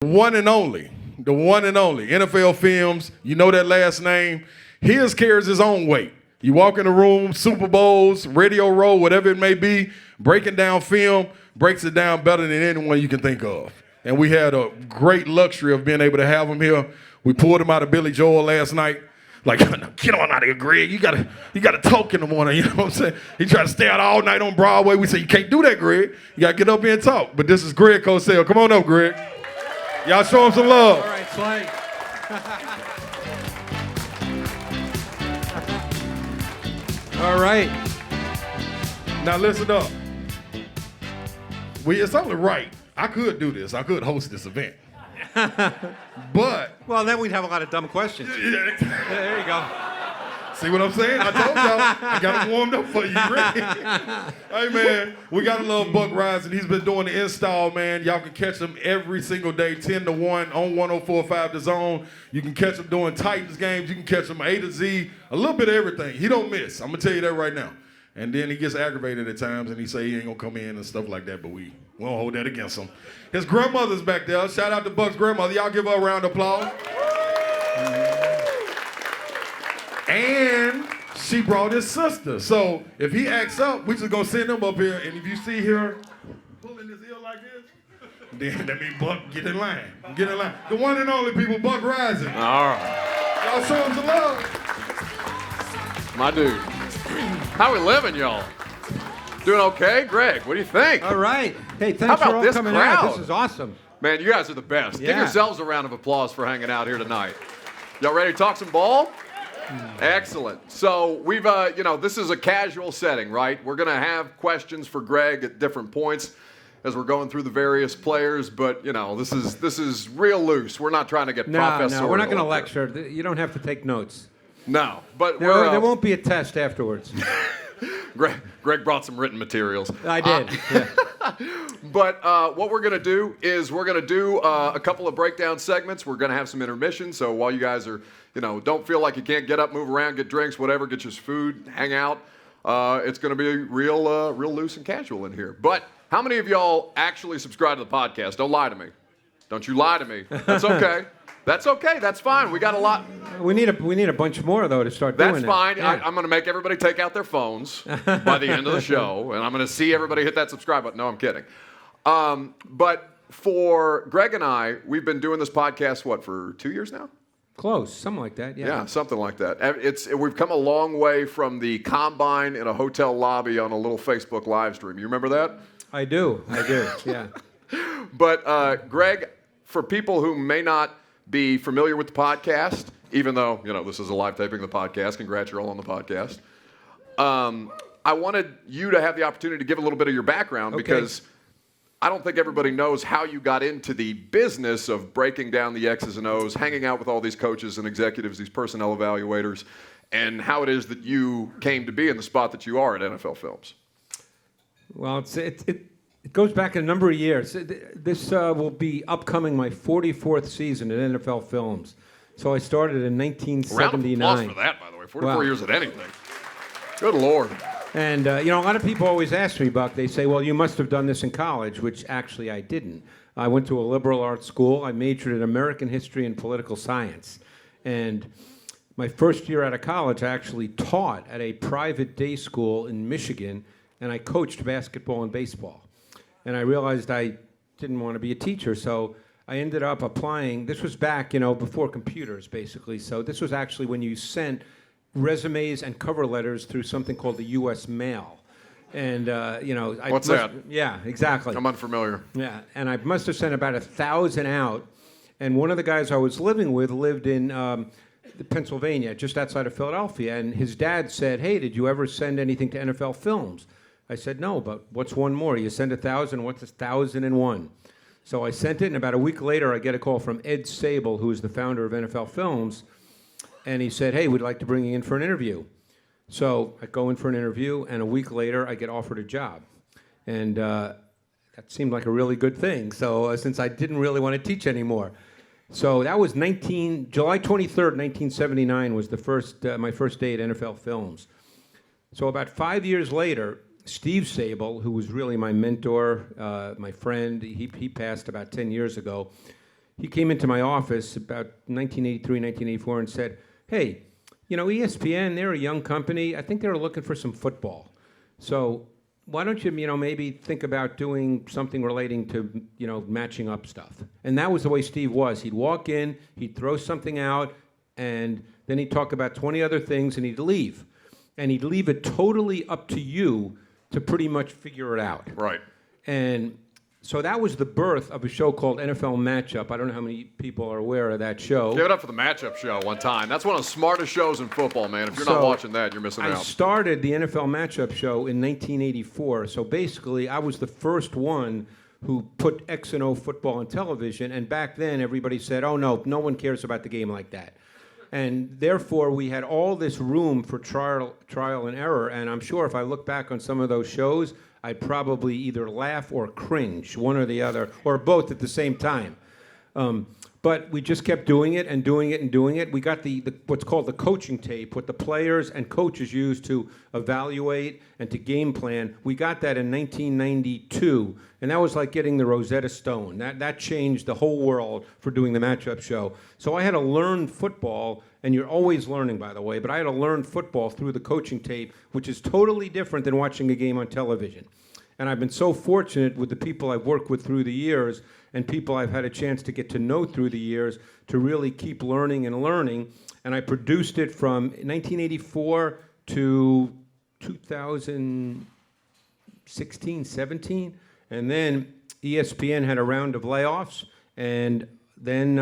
one and only. The one and only. NFL Films, you know that last name. His carries his own weight. You walk in the room, Super Bowls, Radio Row, whatever it may be, breaking down film, breaks it down better than anyone you can think of. And we had a great luxury of being able to have him here. We pulled him out of Billy Joel last night. Like, get on out of here, Greg. You gotta talk in the morning, you know what I'm saying? He tried to stay out all night on Broadway. We said, you can't do that, Greg. You gotta get up here and talk. But this is Greg Cosell. Come on up, Greg. Y'all show him some love. All right, Slay. All right. Now listen up. It's only right. I could do this. I could host this event. But Well, then we'd have a lot of dumb questions. There you go. see what I'm saying? I told y'all, I got it warmed up for you, ready? Hey, man, we got to love Buck Reising. He's been doing the install, man. Y'all can catch him every single day, 10 to 1 on 104.5 The Zone. You can catch him doing Titans games. You can catch him A to Z, a little bit of everything. He don't miss. I'm going to tell you that right now. And then he gets aggravated at times, and he say he ain't going to come in and stuff like that, but we won't hold that against him. His grandmother's back there. Shout out to Buck's grandmother. Y'all give her a round of applause. And she brought his sister. So if he acts up, we just gonna send him up here. And if you see her pulling his ear like this, then that means Buck, get in line. Get in line. The one and only people, Buck Reising. All right. Y'all show him some love. My dude. How we living, y'all? Doing okay? Greg, what do you think? All right. Hey, How thanks for about all this coming crowd? out. This is awesome. Man, you guys are the best. Give Yeah. yourselves a round of applause for hanging out here tonight. Y'all ready to talk some ball? Excellent. So we've, this is a casual setting, right? We're going to have questions for Greg at different points as we're going through the various players, but, this is real loose. We're not trying to get professorial. No, we're not going to up here. lecture. You don't have to take notes. No, but There won't be a test afterwards. Greg brought some written materials. I did. Yeah. But what we're going to do is we're going to do a couple of breakdown segments. We're going to have some intermission. So while you guys are, don't feel like you can't get up, move around, get drinks, whatever, get your food, hang out. It's going to be real loose and casual in here. But how many of y'all actually subscribe to the podcast? Don't lie to me. Don't you lie to me. That's okay. That's okay. That's fine. We got a lot. We need a bunch more though to start doing That's it. fine. Yeah. I'm going to make everybody take out their phones by the end of the show, and I'm going to see everybody hit that subscribe button. No, I'm kidding. But for Greg and I, we've been doing this podcast, for 2 years now? Close, something like that. Yeah. Yeah, something like that. We've come a long way from the combine in a hotel lobby on a little Facebook live stream. You remember that? I do. Yeah. But Greg, for people who may not be familiar with the podcast, even though, this is a live taping of the podcast. Congrats, you're all on the podcast. I wanted you to have the opportunity to give a little bit of your background because I don't think everybody knows how you got into the business of breaking down the X's and O's, hanging out with all these coaches and executives, these personnel evaluators, and how it is that you came to be in the spot that you are at NFL Films. Well, it goes back a number of years. This will be upcoming my 44th season at NFL Films. So I started in 1979. Round of applause for that, by the way. 44 years at anything. Good Lord. And, a lot of people always ask me, Buck, they say, well, you must have done this in college, which actually I didn't. I went to a liberal arts school. I majored in American history and political science. And my first year out of college, I actually taught at a private day school in Michigan, and I coached basketball and baseball. And I realized I didn't want to be a teacher, so I ended up applying. This was back, before computers, basically. So this was actually when you sent resumes and cover letters through something called the U.S. Mail. And, What's that? Yeah, exactly. I'm unfamiliar. Yeah, and I must have sent about 1,000 out. And one of the guys I was living with lived in Pennsylvania, just outside of Philadelphia. And his dad said, hey, did you ever send anything to NFL Films? I said, no, but what's one more? You send 1,000, what's 1,001? So I sent it, and about a week later, I get a call from Ed Sable, who is the founder of NFL Films, and he said, hey, we'd like to bring you in for an interview. So I go in for an interview, and a week later, I get offered a job. And that seemed like a really good thing, so since I didn't really want to teach anymore. So that was July 23rd, 1979 was my first day at NFL Films. So about 5 years later, Steve Sable, who was really my mentor, my friend, he passed about 10 years ago. he came into my office about 1983, 1984 and said, hey, ESPN, they're a young company. I think they were looking for some football. So why don't you, maybe think about doing something relating to, matching up stuff. And that was the way Steve was. He'd walk in, he'd throw something out, and then he'd talk about 20 other things, and he'd leave. And he'd leave it totally up to you to pretty much figure it out. Right. And so that was the birth of a show called NFL Matchup. I don't know how many people are aware of that show. Give it up for the Matchup Show one time. That's one of the smartest shows in football, man. If you're not watching that, you're missing out. I started the NFL Matchup Show in 1984. So basically, I was the first one who put X and O football on television. And back then, everybody said, oh, no one cares about the game like that. And therefore, we had all this room for trial and error. And I'm sure if I look back on some of those shows, I'd probably either laugh or cringe, one or the other, or both at the same time. But we just kept doing it and doing it and doing it. We got the what's called the coaching tape, what the players and coaches use to evaluate and to game plan. We got that in 1992, and that was like getting the Rosetta Stone. That changed the whole world for doing the matchup show. So I had to learn football, and you're always learning, by the way, but I had to learn football through the coaching tape, which is totally different than watching a game on television. And I've been so fortunate with the people I've worked with through the years and people I've had a chance to get to know through the years to really keep learning and learning. And I produced it from 1984 to 2016, 17. And then ESPN had a round of layoffs. And then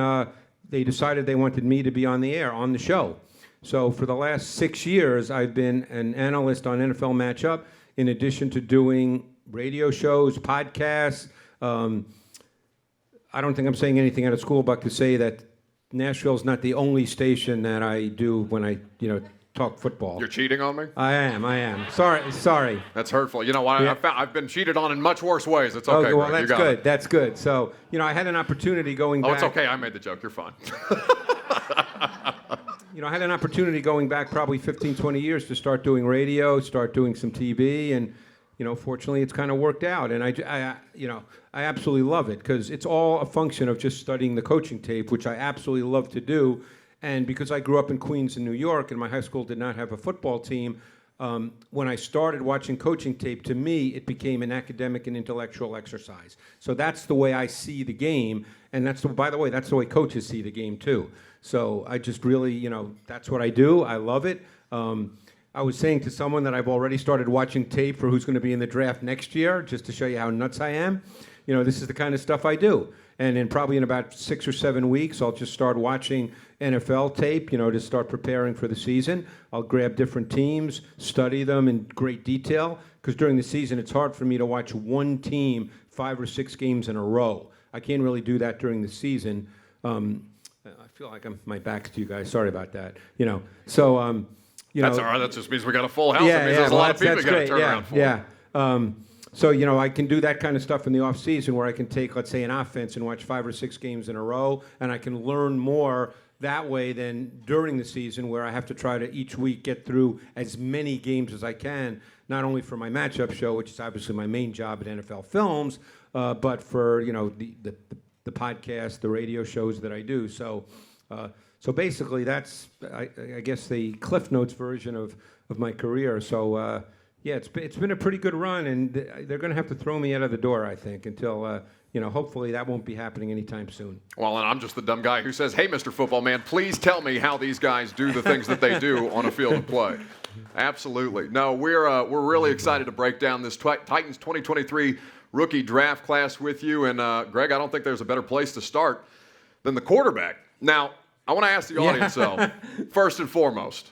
they decided they wanted me to be on the air, on the show. So for the last 6 years, I've been an analyst on NFL Matchup, in addition to doing radio shows, podcasts. I don't think I'm saying anything out of school, Buck, to say that Nashville's not the only station that I do when I, talk football. You're cheating on me? I am. Sorry. That's hurtful. You know what? Yeah. I've been cheated on in much worse ways. It's okay, well, Greg. that's good. That's good. So, I had an opportunity going back. Oh, it's okay. I made the joke. You're fine. I had an opportunity going back probably 15, 20 years to start doing radio, start doing some TV, and fortunately, it's kind of worked out, and I absolutely love it because it's all a function of just studying the coaching tape, which I absolutely love to do. And because I grew up in Queens and New York, and my high school did not have a football team, when I started watching coaching tape, to me, it became an academic and intellectual exercise. So that's the way I see the game, and by the way, that's the way coaches see the game too. So I just really, that's what I do. I love it. I was saying to someone that I've already started watching tape for who's going to be in the draft next year, just to show you how nuts I am. This is the kind of stuff I do. And in probably in about 6 or 7 weeks, I'll just start watching NFL tape, to start preparing for the season. I'll grab different teams, study them in great detail, because during the season, it's hard for me to watch one team 5 or 6 games in a row. I can't really do that during the season. I feel like my back's to you guys. Sorry about that. So. That's all right. That just means we got a full house. It means there's a lot of people you got to turn around for. Yeah. So, I can do that kind of stuff in the off season where I can take, let's say, an offense and watch 5 or 6 games in a row, and I can learn more that way than during the season where I have to try to each week get through as many games as I can, not only for my matchup show, which is obviously my main job at NFL Films, but for, the podcast, the radio shows that I do. So basically, that's, I guess, the Cliff Notes version of my career. So, it's been a pretty good run, and they're going to have to throw me out of the door, I think, until, hopefully that won't be happening anytime soon. Well, and I'm just the dumb guy who says, hey, Mr. Football Man, please tell me how these guys do the things that they do on a field of play. Absolutely. No, we're really excited to break down this Titans 2023 rookie draft class with you. And, Greg, I don't think there's a better place to start than the quarterback. Now, I want to ask the audience, though, first and foremost,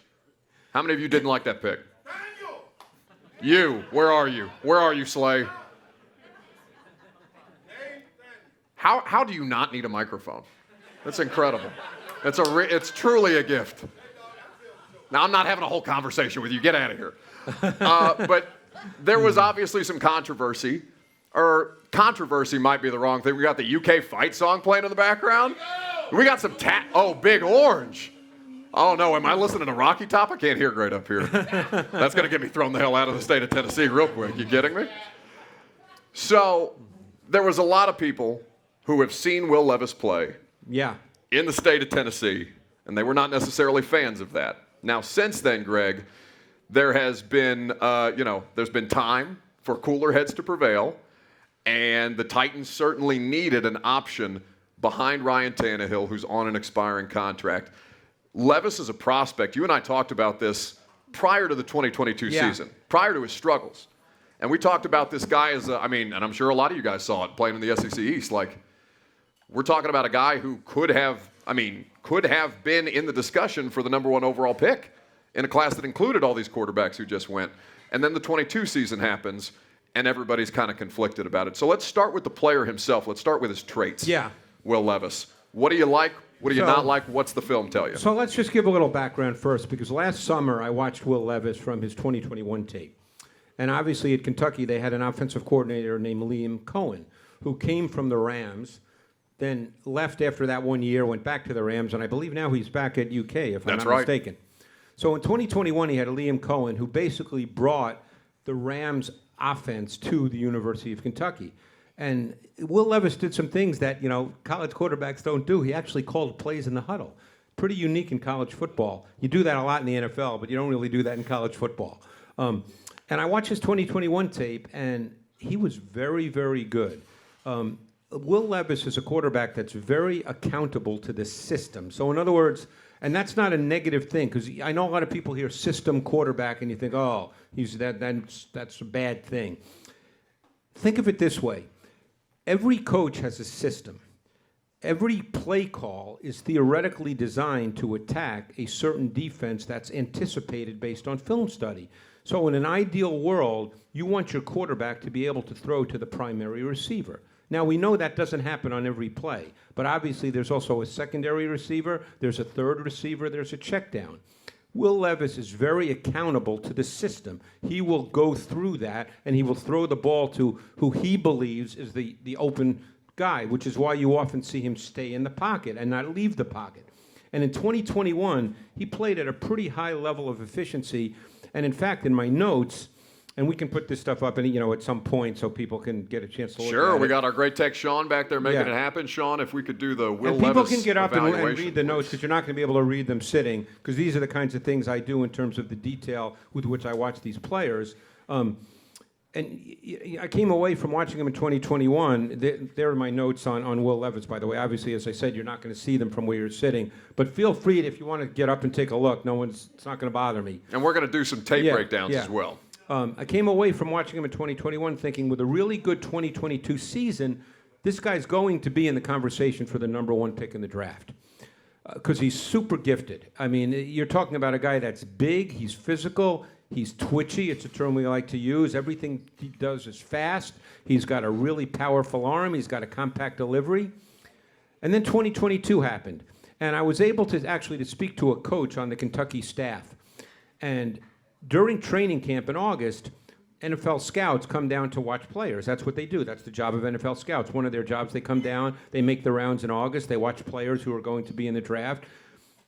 how many of you didn't like that pick? Daniel! You, where are you? Where are you, Slay? How do you not need a microphone? That's incredible. It's truly a gift. Now, I'm not having a whole conversation with you. Get out of here. But there was obviously some controversy, or controversy might be the wrong thing. We got the UK fight song playing in the background. We got some Big Orange. Oh, no, am I listening to Rocky Top? I can't hear great up here. That's going to get me thrown the hell out of the state of Tennessee real quick. You kidding me? So there was a lot of people who have seen Will Levis play Yeah. in the state of Tennessee, and they were not necessarily fans of that. Now, since then, Greg, there has been, there's been time for cooler heads to prevail, and the Titans certainly needed an option behind Ryan Tannehill, who's on an expiring contract. Levis is a prospect. You and I talked about this prior to the 2022 season, prior to his struggles. And we talked about this guy as, and I'm sure a lot of you guys saw it playing in the SEC East. Like, we're talking about a guy who could have been in the discussion for the number 1 overall pick in a class that included all these quarterbacks who just went. And then the 22 season happens, and everybody's kind of conflicted about it. So let's start with the player himself. Let's start with his traits. Yeah. Will Levis. What do you like? What do you not like? What's the film tell you? So let's just give a little background first, because last summer I watched Will Levis from his 2021 tape. And obviously at Kentucky they had an offensive coordinator named Liam Cohen, who came from the Rams, then left after that 1 year, went back to the Rams, and I believe now he's back at UK, if I'm not mistaken. So in 2021 he had Liam Cohen, who basically brought the Rams offense to the University of Kentucky. And Will Levis did some things that, college quarterbacks don't do. He actually called plays in the huddle. Pretty unique in college football. You do that a lot in the NFL, but you don't really do that in college football. And I watched his 2021 tape, and he was very, very good. Will Levis is a quarterback that's very accountable to the system. So in other words, and that's not a negative thing, because I know a lot of people hear system quarterback, and you think, oh, that's a bad thing. Think of it this way. Every coach has a system. Every play call is theoretically designed to attack a certain defense that's anticipated based on film study. So in an ideal world, you want your quarterback to be able to throw to the primary receiver. Now, we know that doesn't happen on every play, but obviously there's also a secondary receiver, there's a third receiver, there's a check down. Will Levis is very accountable to the system. He will go through that, and he will throw the ball to who he believes is the open guy, which is why you often see him stay in the pocket and not leave the pocket. And in 2021, he played at a pretty high level of efficiency. And in fact, in my notes, and we can put this stuff up at some point so people can get a chance to look at it. Sure, we got our great tech Sean back there making it happen. Sean, if we could do the Will Levis people can get up and read the notes, please. because you're not going to be able to read them sitting, because these are the kinds of things I do in terms of the detail with which I watch these players. And I came away from watching him in 2021. There are my notes on Will Levis, by the way. Obviously, as I said, you're not going to see them from where you're sitting. But feel free, if you want to get up and take a look. It's not going to bother me. And we're going to do some tape breakdowns as well. I came away from watching him in 2021 thinking, with a really good 2022 season, this guy's going to be in the conversation for the number 1 pick in the draft, because he's super gifted. I mean, you're talking about a guy that's big, he's physical, he's twitchy, it's a term we like to use. Everything he does is fast. He's got a really powerful arm. He's got a compact delivery. And then 2022 happened, and I was able to speak to a coach on the Kentucky staff. And during training camp in August, NFL scouts come down to watch players. That's what they do. That's the job of NFL scouts. One of their jobs, they come down, they make the rounds in August, they watch players who are going to be in the draft.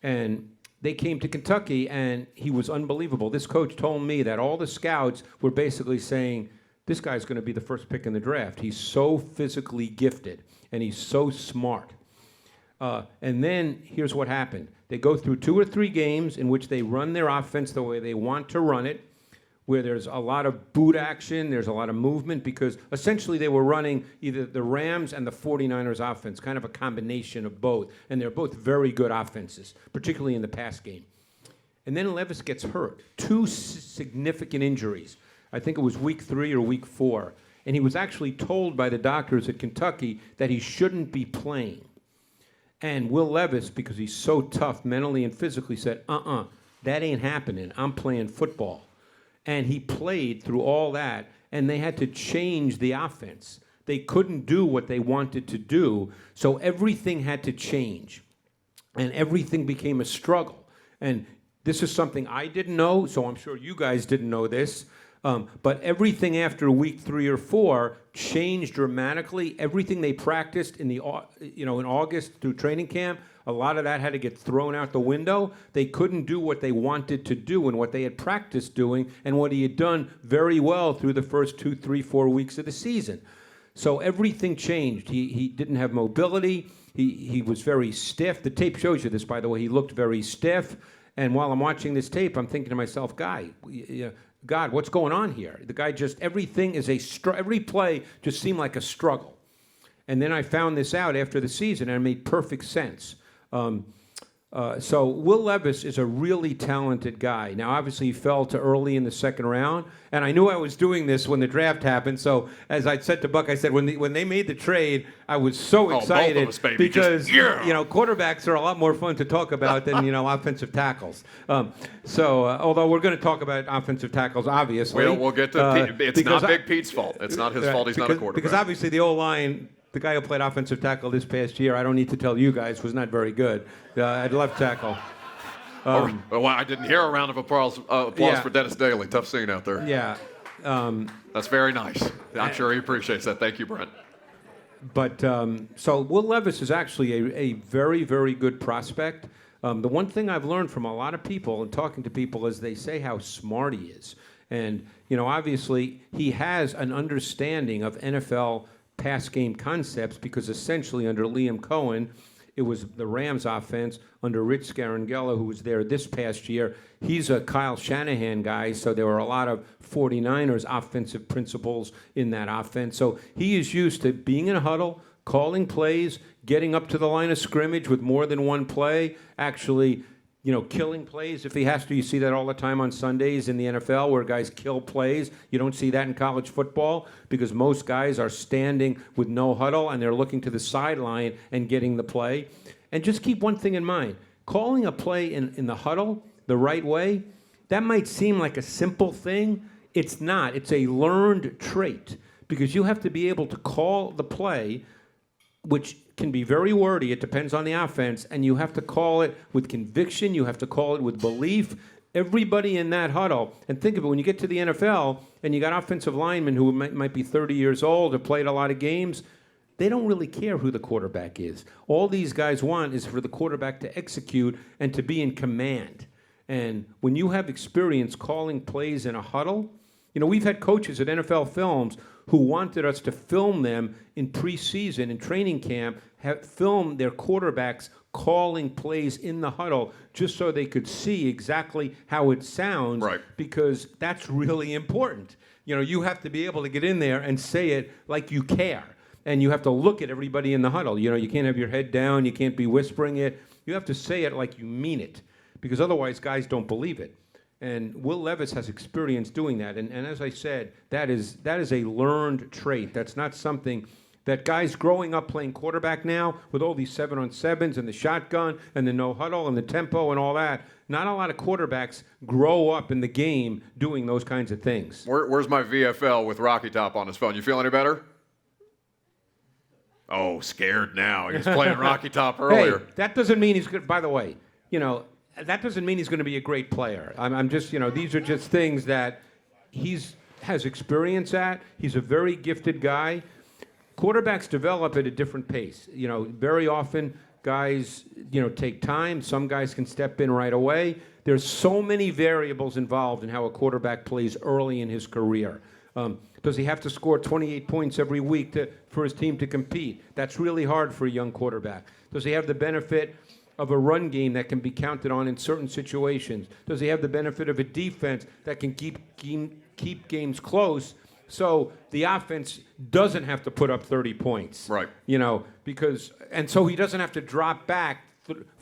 And they came to Kentucky, and he was unbelievable. This coach told me that all the scouts were basically saying, this guy's going to be the first pick in the draft. He's so physically gifted, and he's so smart. And then here's what happened. They go through 2 or 3 games in which they run their offense the way they want to run it, where there's a lot of boot action, there's a lot of movement, because essentially they were running either the Rams and the 49ers offense, kind of a combination of both. And they're both very good offenses, particularly in the pass game. And then Levis gets hurt. 2 significant injuries. I think it was week 3 or week 4. And he was actually told by the doctors at Kentucky that he shouldn't be playing. And Will Levis, because he's so tough mentally and physically, said, that ain't happening. I'm playing football. And he played through all that, and they had to change the offense. They couldn't do what they wanted to do, so everything had to change. And everything became a struggle. And this is something I didn't know, so I'm sure you guys didn't know this. But everything after week 3 or 4 changed dramatically. Everything they practiced in August through training camp, a lot of that had to get thrown out the window. They couldn't do what they wanted to do and what they had practiced doing and what he had done very well through the first 2, 3, 4 weeks of the season. So everything changed. He didn't have mobility. He was very stiff. The tape shows you this, by the way. He looked very stiff. And while I'm watching this tape, I'm thinking to myself, God, what's going on here? The guy just, everything is every play just seemed like a struggle. And then I found this out after the season, and it made perfect sense. So Will Levis is a really talented guy. Now, obviously, he fell to early in the second round, and I knew I was doing this when the draft happened. So, as I said to Buck, I said when they made the trade, I was so excited both of us, baby. because quarterbacks are a lot more fun to talk about than offensive tackles. Although we're going to talk about offensive tackles, obviously, we'll get to Pete. It's not Big Pete's fault. It's not his fault. He's not a quarterback. Because obviously the O-line. The guy who played offensive tackle this past year, I don't need to tell you guys, was not very good at left tackle. Well, I didn't hear a round of applause for Dennis Daly. Tough scene out there. Yeah. That's very nice. I'm sure he appreciates that. Thank you, Brent. But so Will Levis is actually a very, very good prospect. The one thing I've learned from a lot of people and talking to people is they say how smart he is. And, obviously he has an understanding of NFL pass game concepts because essentially under Liam Cohen, it was the Rams offense under Rich Scarangella, who was there this past year. He's a Kyle Shanahan guy, so there were a lot of 49ers offensive principles in that offense. So he is used to being in a huddle, calling plays, getting up to the line of scrimmage with more than one play, actually killing plays if he has to. You see that all the time on Sundays in the NFL where guys kill plays. You don't see that in college football because most guys are standing with no huddle and they're looking to the sideline and getting the play. And just keep one thing in mind. Calling a play in the huddle the right way, that might seem like a simple thing. It's not. It's a learned trait because you have to be able to call the play, which can be very wordy. It depends on the offense, and you have to call it with conviction. You have to call it with belief. Everybody in that huddle, and think of it, when you get to the NFL and you got offensive linemen who might be 30 years old, have played a lot of games, they don't really care who the quarterback is. All these guys want is for the quarterback to execute and to be in command. And when you have experience calling plays in a huddle, we've had coaches at NFL Films who wanted us to film them in preseason and training camp, film their quarterbacks calling plays in the huddle just so they could see exactly how it sounds, right? Because that's really important. You have to be able to get in there and say it like you care. And you have to look at everybody in the huddle. You can't have your head down. You can't be whispering it. You have to say it like you mean it because otherwise guys don't believe it. And Will Levis has experience doing that. And as I said, that is a learned trait. That's not something that guys growing up playing quarterback now with all these 7-on-7s and the shotgun and the no huddle and the tempo and all that, not a lot of quarterbacks grow up in the game doing those kinds of things. Where's my VFL with Rocky Top on his phone? You feel any better? Oh, scared now. He was playing Rocky Top earlier. Hey, that doesn't mean he's good. By the way, that doesn't mean he's going to be a great player. I'm just, these are just things that has experience at. He's a very gifted guy. Quarterbacks develop at a different pace. Very often guys, take time. Some guys can step in right away. There's so many variables involved in how a quarterback plays early in his career. Does he have to score 28 points every week for his team to compete? That's really hard for a young quarterback. Does he have the benefit of a run game that can be counted on in certain situations? Does he have the benefit of a defense that can keep games close so the offense doesn't have to put up 30 points? Right. And so he doesn't have to drop back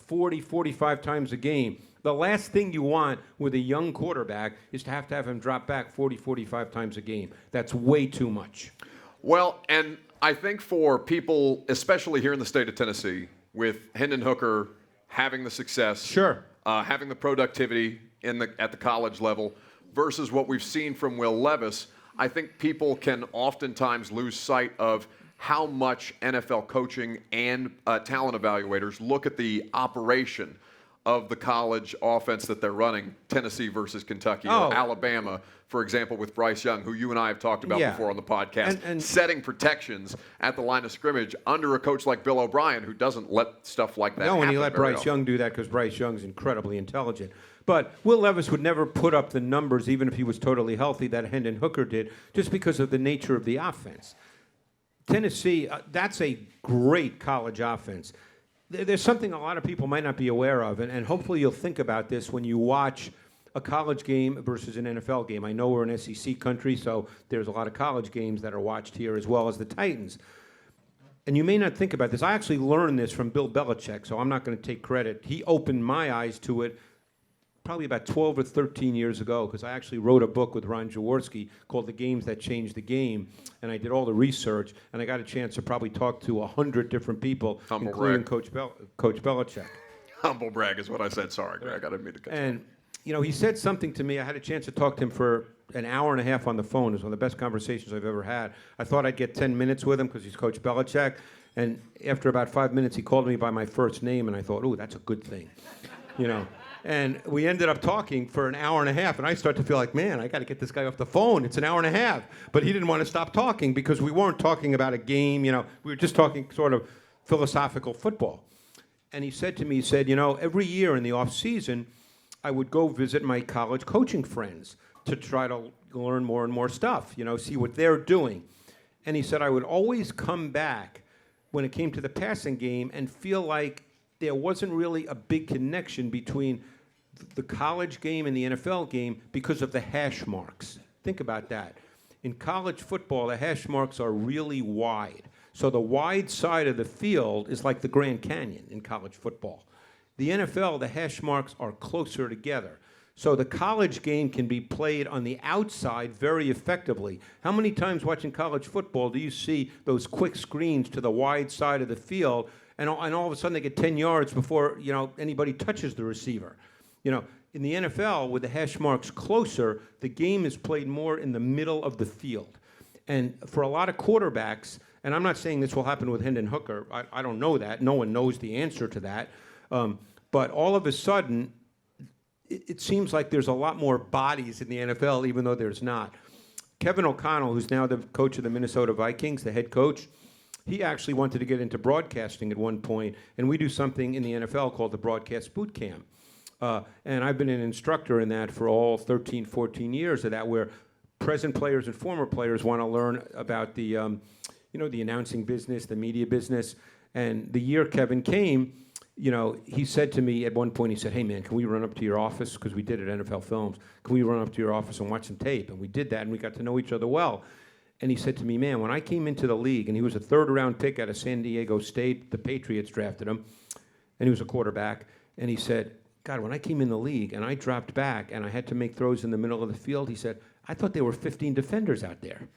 40, 45 times a game. The last thing you want with a young quarterback is to have him drop back 40, 45 times a game. That's way too much. Well, and I think for people, especially here in the state of Tennessee, with Hendon Hooker having the success, sure, having the productivity at the college level, versus what we've seen from Will Levis, I think people can oftentimes lose sight of how much NFL coaching and talent evaluators look at the operation of the college offense that they're running, Tennessee versus Kentucky, or Alabama, for example, with Bryce Young, who you and I have talked about before on the podcast, and setting protections at the line of scrimmage under a coach like Bill O'Brien, who doesn't let stuff like that happen. No, and he let Bryce Young do that because Bryce Young's incredibly intelligent. But Will Levis would never put up the numbers, even if he was totally healthy, that Hendon Hooker did, just because of the nature of the offense. Tennessee, that's a great college offense. There's something a lot of people might not be aware of, and hopefully you'll think about this when you watch a college game versus an NFL game. I know we're an SEC country, so there's a lot of college games that are watched here as well as the Titans. And you may not think about this. I actually learned this from Bill Belichick, so I'm not going to take credit. He opened my eyes to it probably about 12 or 13 years ago, because I actually wrote a book with Ron Jaworski called The Games That Changed the Game, and I did all the research, and I got a chance to probably talk to 100 different people, including Coach Belichick. Humble brag is what I said. Sorry, Greg, I didn't mean to cut you. And, he said something to me. I had a chance to talk to him for an hour and a half on the phone. It was one of the best conversations I've ever had. I thought I'd get 10 minutes with him because he's Coach Belichick, and after about 5 minutes, he called me by my first name, and I thought, ooh, that's a good thing, And we ended up talking for an hour and a half, and I started to feel like, man, I got to get this guy off the phone. It's an hour and a half. But he didn't want to stop talking because we weren't talking about a game. We were just talking sort of philosophical football. And he said to me, every year in the off season, I would go visit my college coaching friends to try to learn more and more stuff, see what they're doing. And he said I would always come back when it came to the passing game and feel like there wasn't really a big connection between the college game and the NFL game because of the hash marks. Think about that. In college football, the hash marks are really wide. So the wide side of the field is like the Grand Canyon in college football. The NFL, the hash marks are closer together. So the college game can be played on the outside very effectively. How many times watching college football do you see those quick screens to the wide side of the field, and all of a sudden they get 10 yards before anybody touches the receiver? In the NFL, with the hash marks closer, the game is played more in the middle of the field. And for a lot of quarterbacks, and I'm not saying this will happen with Hendon Hooker. I don't know that. No one knows the answer to that. But all of a sudden, it seems like there's a lot more bodies in the NFL, even though there's not. Kevin O'Connell, who's now the coach of the Minnesota Vikings, the head coach, he actually wanted to get into broadcasting at one point, and we do something in the NFL called the Broadcast Boot Camp. And I've been an instructor in that for all 13, 14 years of that, where present players and former players want to learn about the, the announcing business, the media business. And the year Kevin came, he said to me at one point, he said, hey, man, can we run up to your office? Because we did it at NFL Films. Can we run up to your office and watch some tape? And we did that, and we got to know each other well. And he said to me, man, when I came into the league, and he was a third-round pick out of San Diego State, the Patriots drafted him, and he was a quarterback, and he said, God, when I came in the league and I dropped back and I had to make throws in the middle of the field, he said, I thought there were 15 defenders out there.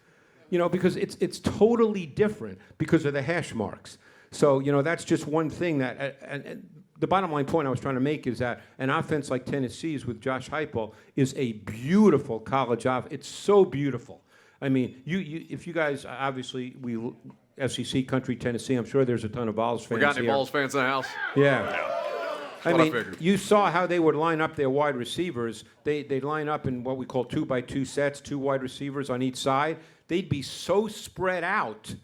Because it's totally different because of the hash marks. So, that's just one thing that, and the bottom line point I was trying to make is that an offense like Tennessee's with Josh Heupel is a beautiful college offense. It's so beautiful. I mean, if you guys, obviously, SEC country, Tennessee, I'm sure there's a ton of Vols fans here. We got any Vols fans in the house? Yeah. I figured. You saw how they would line up their wide receivers. They'd line up in what we call 2-by-2 sets, 2 wide receivers on each side. They'd be so spread out.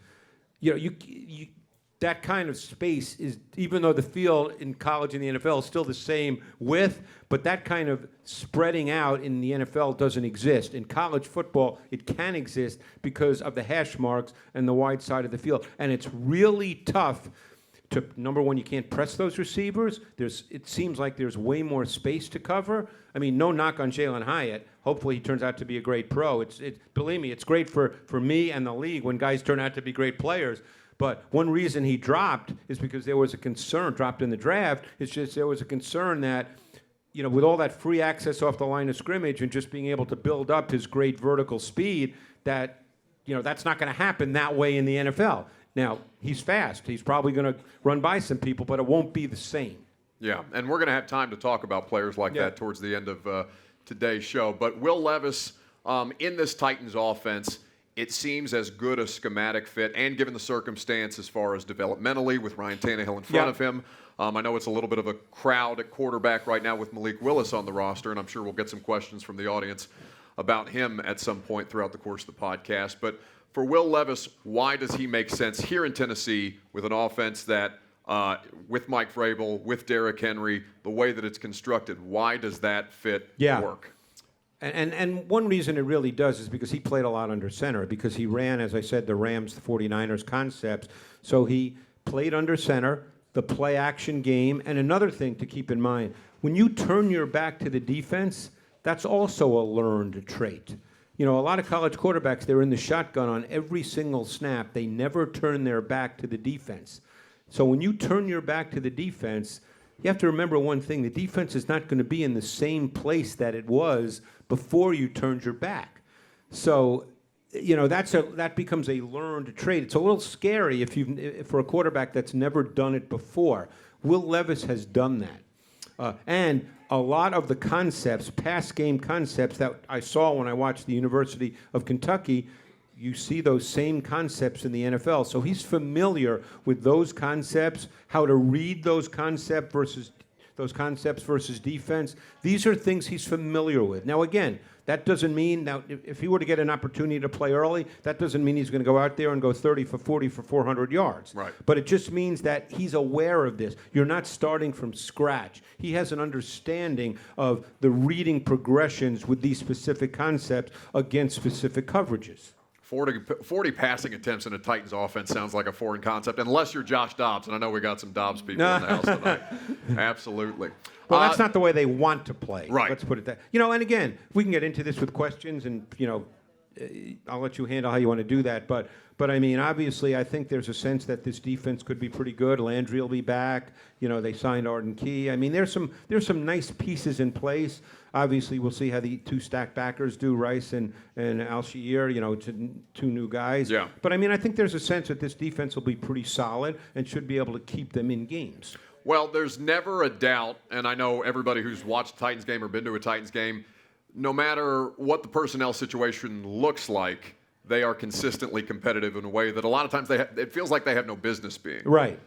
That kind of space is, even though the field in college and the NFL is still the same width, but that kind of spreading out in the NFL doesn't exist. In college football, it can exist because of the hash marks and the wide side of the field. And it's really tough to, number one, you can't press those receivers. It seems like there's way more space to cover. I mean, no knock on Jalen Hyatt. Hopefully he turns out to be a great pro. Believe me, it's great for me and the league when guys turn out to be great players. But one reason he dropped is because there was a concern, dropped in the draft, it's just there was a concern that, with all that free access off the line of scrimmage and just being able to build up his great vertical speed, that, that's not going to happen that way in the NFL. Now, he's fast. He's probably going to run by some people, but it won't be the same. Yeah, and we're going to have time to talk about players like that towards the end of today's show. But Will Levis, in this Titans offense, it seems as good a schematic fit, and given the circumstance as far as developmentally with Ryan Tannehill in front of him. I know it's a little bit of a crowd at quarterback right now with Malik Willis on the roster, and I'm sure we'll get some questions from the audience about him at some point throughout the course of the podcast. But for Will Levis, why does he make sense here in Tennessee with an offense that, with Mike Vrabel, with Derrick Henry, the way that it's constructed, why does that fit work? And one reason it really does is because he played a lot under center, because he ran, as I said, the Rams, the 49ers concepts. So he played under center, the play action game. And another thing to keep in mind, when you turn your back to the defense, that's also a learned trait. You know, a lot of college quarterbacks, they're in the shotgun on every single snap. They never turn their back to the defense. So when you turn your back to the defense, you have to remember one thing. The defense is not going to be in the same place that it was before you turned your back. So, you know, that becomes a learned trait. It's a little scary if for a quarterback that's never done it before. Will Levis has done that. And a lot of the concepts, pass game concepts that I saw when I watched the University of Kentucky, you see those same concepts in the NFL. So he's familiar with those concepts, how to read those concepts versus defense. These are things he's familiar with. Now, again, that doesn't mean, now, if he were to get an opportunity to play early, that doesn't mean he's going to go out there and go 30 for 40 for 400 yards. Right. But it just means that he's aware of this. You're not starting from scratch. He has an understanding of the reading progressions with these specific concepts against specific coverages. 40 passing attempts in a Titans offense sounds like a foreign concept, unless you're Josh Dobbs, and I know we got some Dobbs people in the house tonight. Absolutely. Well, that's not the way they want to play. Right. Let's put it that. You know, and again, we can get into this with questions, and you know, I'll let you handle how you want to do that. But I mean, obviously, I think there's a sense that this defense could be pretty good. Landry will be back. You know, they signed Arden Key. I mean, there's some nice pieces in place. Obviously, we'll see how the two stacked backers do, Rice and Alshire, you know, two new guys. Yeah. But I mean, I think there's a sense that this defense will be pretty solid and should be able to keep them in games. Well, there's never a doubt, and I know everybody who's watched a Titans game or been to a Titans game, no matter what the personnel situation looks like, they are consistently competitive in a way that a lot of times it feels like they have no business being. Right.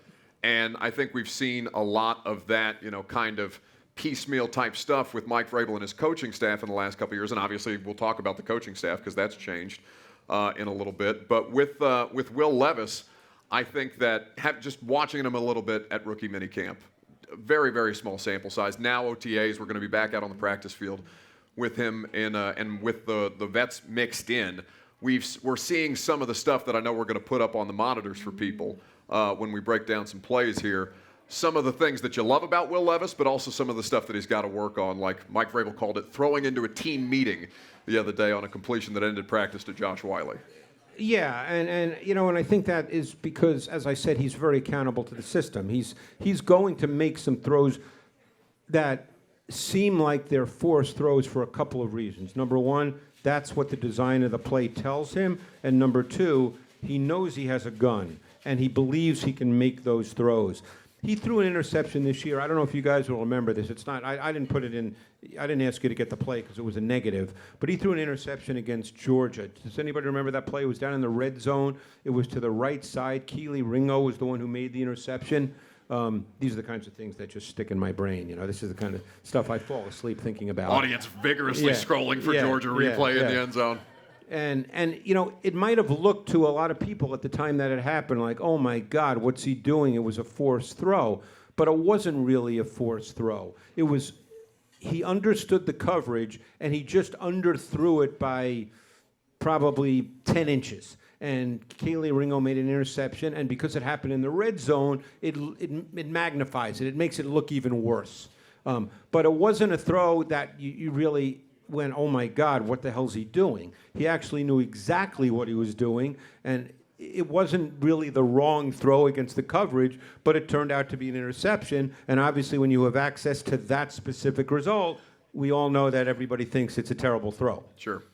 And I think we've seen a lot of that, you know, kind of piecemeal type stuff with Mike Vrabel and his coaching staff in the last couple of years. And obviously we'll talk about the coaching staff because that's changed in a little bit. But with Will Levis, I think that just watching him a little bit at rookie minicamp, very, very small sample size. Now OTAs, we're going to be back out on the practice field with him and with the vets mixed in. We're seeing some of the stuff that I know we're going to put up on the monitors for people when we break down some plays here. Some of the things that you love about Will Levis, but also some of the stuff that he's got to work on, like Mike Vrabel called it, throwing into a team meeting the other day on a completion that ended practice to Josh Wiley. Yeah, and you know, and I think that is because, as I said, he's very accountable to the system. He's going to make some throws that seem like they're forced throws for a couple of reasons. Number one, that's what the design of the play tells him, and number two, he knows he has a gun, and he believes he can make those throws. He threw an interception this year. I don't know if you guys will remember this. It's not. I didn't put it in. I didn't ask you to get the play because it was a negative. But he threw an interception against Georgia. Does anybody remember that play? It was down in the red zone. It was to the right side. Keely Ringo was the one who made the interception. These are the kinds of things that just stick in my brain. You know, this is the kind of stuff I fall asleep thinking about. Audience vigorously scrolling for Georgia replay in the end zone. And you know, it might have looked to a lot of people at the time that it happened like, oh my God, what's he doing? It was a forced throw. But it wasn't really a forced throw. It was, he understood the coverage and he just underthrew it by probably 10 inches. And Keely Ringo made an interception, and because it happened in the red zone, it magnifies it. It makes it look even worse. But it wasn't a throw that you really went, oh my God, what the hell's he doing? He actually knew exactly what he was doing, and it wasn't really the wrong throw against the coverage, but it turned out to be an interception. And obviously when you have access to that specific result, we all know that everybody thinks it's a terrible throw. Sure.